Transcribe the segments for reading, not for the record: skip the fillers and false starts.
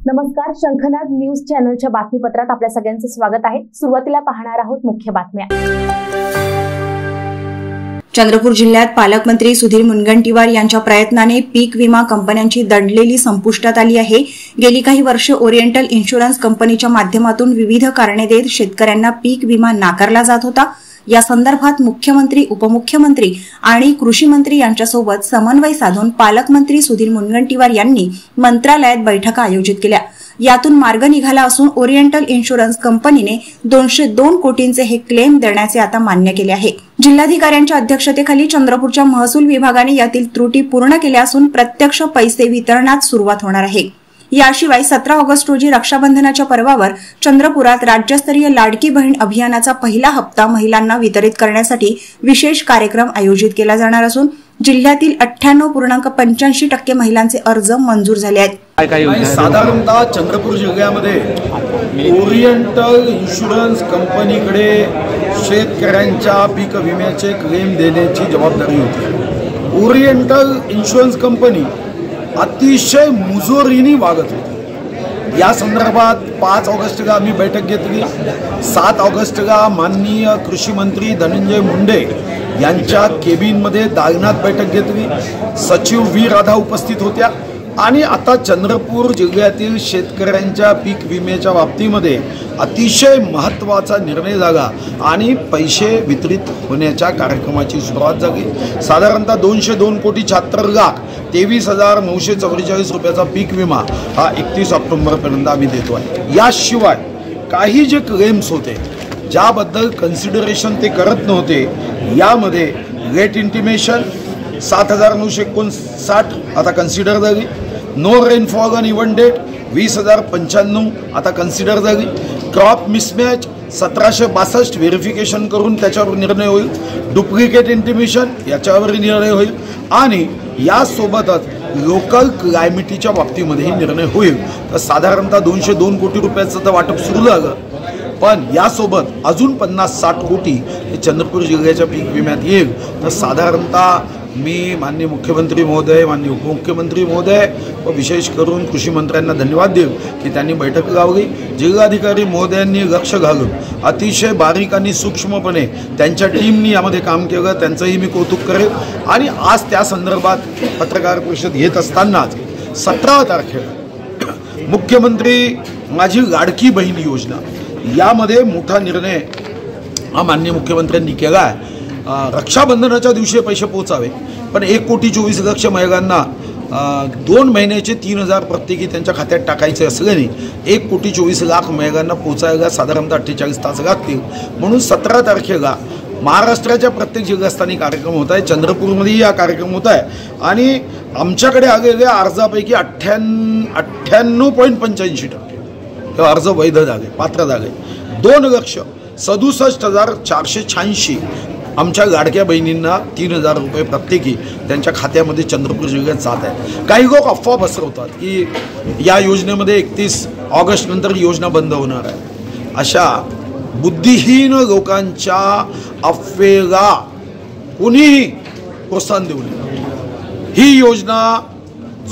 नमस्कार, शंखनाद न्यूज चॅनलच्या बातमीपत्रात आपल्या सगळ्यांचं स्वागत आहे। सुरुवातीला पाहणार आहोत मुख्य बातम्या। चंद्रपूर जिल्ह्यात पालकमंत्री सुधीर मुनगंटीवार यांच्या प्रयत्नाने पीक विमा कंपन्यांची दडलेली संपुष्टात आली आहे। गेली काही वर्षे ओरिएंटल इन्शुरन्स कंपनीच्या माध्यमातून विविध कारणे देत शेतकऱ्यांना पीक विमा नाकारला जात होता। या संदर्भात मुख्यमंत्री, उपमुख्यमंत्री आणि कृषी मंत्री यांच्यासोबत समन्वय साधून पालकमंत्री सुधीर मुनगंटीवार यांनी मंत्रालयात बैठका आयोजित केल्या। यातून मार्ग निघाला असून ओरिएंटल इन्शुरन्स कंपनीने 202 कोटींचे हे क्लेम देण्याचे आता मान्य केले आहे। जिल्हाधिकाऱ्यांच्या अध्यक्षतेखाली चंद्रपूरच्या महसूल विभागाने यातील त्रुटी पूर्ण केल्या असून प्रत्यक्ष पैसे वितरणात सुरुवात होणार आहे। याशिवाय 17 ऑगस्ट रोजी रक्षाबंधनाच्या पर्वावर चंद्रपुरात राज्यस्तरीय लाडकी बहीण अभियानाचा पहिला हप्ता महिलांना वितरित करण्यासाठी विशेष कार्यक्रम आयोजित केला जाणार असून जिल्ह्यातील 98.85% महिलांचे अर्ज मंजूर झाले आहेत। साधारणतः चंद्रपूर जिल्ह्यामध्ये ओरिएंटल इन्शुरन्स कंपनीकडे शेतकऱ्यांच्या पीक विम्याचे क्लेम देण्याची जबाबदारी होती। ओरिएंटल इन्शुरन्स कंपनी अतिशय मुजोरीने वागत होती। या संदर्भात 5 ऑगस्टला आम्ही बैठक घेतली। 7 ऑगस्टला माननीय कृषी मंत्री धनंजय मुंडे यांच्या केबिनमध्ये दालनात बैठक घेतली। सचिव व्ही राधा उपस्थित होत्या आणि आता चंद्रपूर जिल्ह्यातील शेतकऱ्यांच्या पीक विम्याच्या बाबतीमध्ये अतिशय महत्त्वाचा निर्णय झाला आणि पैसे वितरित होण्याच्या कार्यक्रमाची सुरुवात झाली। साधारणतः 202,76,23,944 रुपयाचा पीक विमा हा 31 ऑक्टोबरपर्यंत आम्ही देतो आहे। याशिवाय काही जे क्लेम्स होते ज्याबद्दल कन्सिडरेशन ते करत नव्हते, यामध्ये लेट इंटिमेशन 7,959 आता कन्सिडर झाली। No rainfall on even date 20,095 आता कन्सिडर झाली। क्रॉप मिसमॅच 1,762 व्हेरिफिकेशन करून त्याच्यावर निर्णय होईल। डुप्लिकेट इंटिमेशन याच्यावर निर्णय होईल आणि यासोबतच लोकल क्लायमेटीच्या बाबतीमध्येही निर्णय होईल। तर साधारणतः 202 कोटी रुपयाचं तर वाटप सुरू झालं, पण यासोबत अजून 50-60 कोटी हे चंद्रपूर जिल्ह्याच्या पीक विम्यात येईल। तर साधारणतः मी माननीय मुख्यमंत्री महोदय, माननीय उपमुख्यमंत्री महोदय व विशेष करून कृषी मंत्र्यांना धन्यवाद देऊ की त्यांनी बैठक लावली। जिल्हाधिकारी महोदयांनी लक्ष घालून अतिशय बारीक आणि सूक्ष्मपणे त्यांच्या टीमनी यामध्ये काम केलं, त्यांचंही मी कौतुक करेल। आणि आज त्या संदर्भात पत्रकार परिषद घेत असतानाच 17 तारखेला मुख्यमंत्री माझी लाडकी बहीण योजना यामध्ये मोठा निर्णय हा माननीय मुख्यमंत्र्यांनी केला आहे। रक्षाबंधनाच्या दिवशी पैसे पोचावे, पण 1,24,00,000 महिलांना 2 महिन्याचे 3,000 प्रत्येकी त्यांच्या खात्यात टाकायचे असल्याने 1,24,00,000 महिलांना पोचायला साधारणतः 48 तास लागतील। म्हणून 17 तारखेला महाराष्ट्राच्या प्रत्येक जिल्हास्थानी कार्यक्रम होत आहे, चंद्रपूरमध्येही हा कार्यक्रम होत आहे आणि आमच्याकडे आलेल्या अर्जापैकी 98.85% हे अर्ज वैध झाले, पात्र झाले। 2,67,486 आमच्या लाडक्या बहिणींना 3,000 रुपये प्रत्येकी त्यांच्या खात्यामध्ये चंद्रपूर जिल्ह्यात जात आहे। काही लोक अफवा पसरवतात की या योजनेमध्ये 31 ऑगस्ट नंतर योजना बंद होणार आहे। अशा बुद्धिहीन लोकांच्या अफवेला कोणीही प्रोत्साहन देऊ नये। ही योजना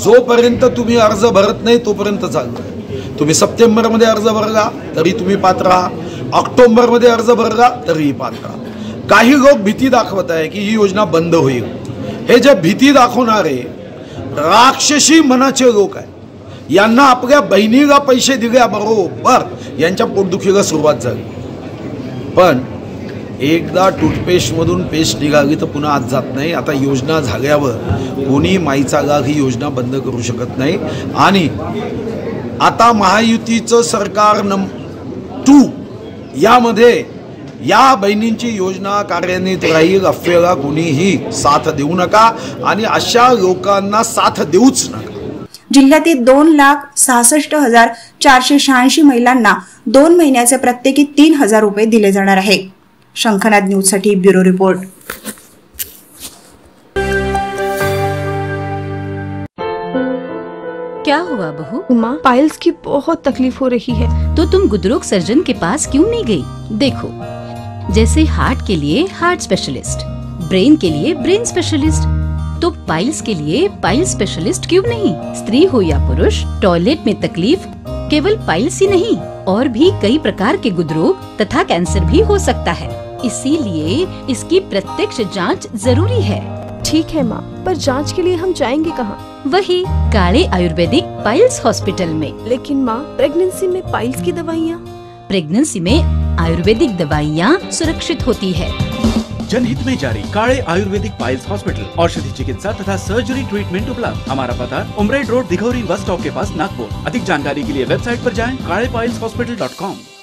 जोपर्यंत तुम्ही अर्ज भरत नाही तोपर्यंत चालणार आहे। तुम्ही सप्टेंबरमध्ये अर्ज भरला तरी तुम्ही पात्र आहात, ऑक्टोबरमध्ये अर्ज भरला तरीही पात्र आहात। काही लोक भीती दाखवत आहे की ही योजना बंद होईल। हे जे भीती दाखवणारे राक्षसी मनाचे लोक आहे, यांना आपल्या बहिणीला पैसे दिल्याबरोबर यांच्या पोटदुखीला सुरुवात झाली। पण एकदा टूथपेस्टमधून पेस्ट निघाली तर पुन्हा आत जात नाही। आता योजना झाल्यावर कोणी माईचा गाग ही योजना बंद करू शकत नाही आणि आता महायुतीचं सरकार नंबर 2 यामध्ये या बहिणींची योजना कार्यान्वित राहील। अफवेला कोणीही साथ देऊ नका आणि अशा लोकांना साथ देऊच नका। जिल्ह्यातील 2,66,486 महिलांना 2 महिन्याचे प्रत्येकी 3,000 रुपये दिले जाणार आहे। शंखनाद न्यूज साठी ब्युरो रिपोर्ट। क्या हुआ बहू? माँ, पाइल्स की बहुत तकलीफ हो रही है। तो तुम गुदरोग सर्जन के पास क्यों नहीं गई? देखो, जैसे हार्ट के लिए हार्ट स्पेशलिस्ट, ब्रेन के लिए ब्रेन स्पेशलिस्ट, तो पाइल्स के लिए पाइल स्पेशलिस्ट क्यों नहीं? स्त्री हो या पुरुष, टॉयलेट में तकलीफ केवल पाइल्स ही नहीं और भी कई प्रकार के गुदरोग तथा कैंसर भी हो सकता है। इसीलिए इसकी प्रत्यक्ष जांच जरूरी है। ठीक है माँ, पर जांच के लिए हम जाएंगे कहाँ? वही काले आयुर्वेदिक पाइल्स हॉस्पिटल में। लेकिन माँ, प्रेगनेंसी में पाइल्स की दवाइयाँ? प्रेगनेंसी में आयुर्वेदिक दवाइयाँ सुरक्षित होती है। जनहित में जारी काले आयुर्वेदिक पाइल्स हॉस्पिटल, औषधि चिकित्सा तथा सर्जरी ट्रीटमेंट उपलब्ध। हमारा पता उमरेड रोड, दिघौरी बस स्टॉप के पास, नागपुर। अधिक जानकारी के लिए वेबसाइट पर जाएं kalepileshhospital.com।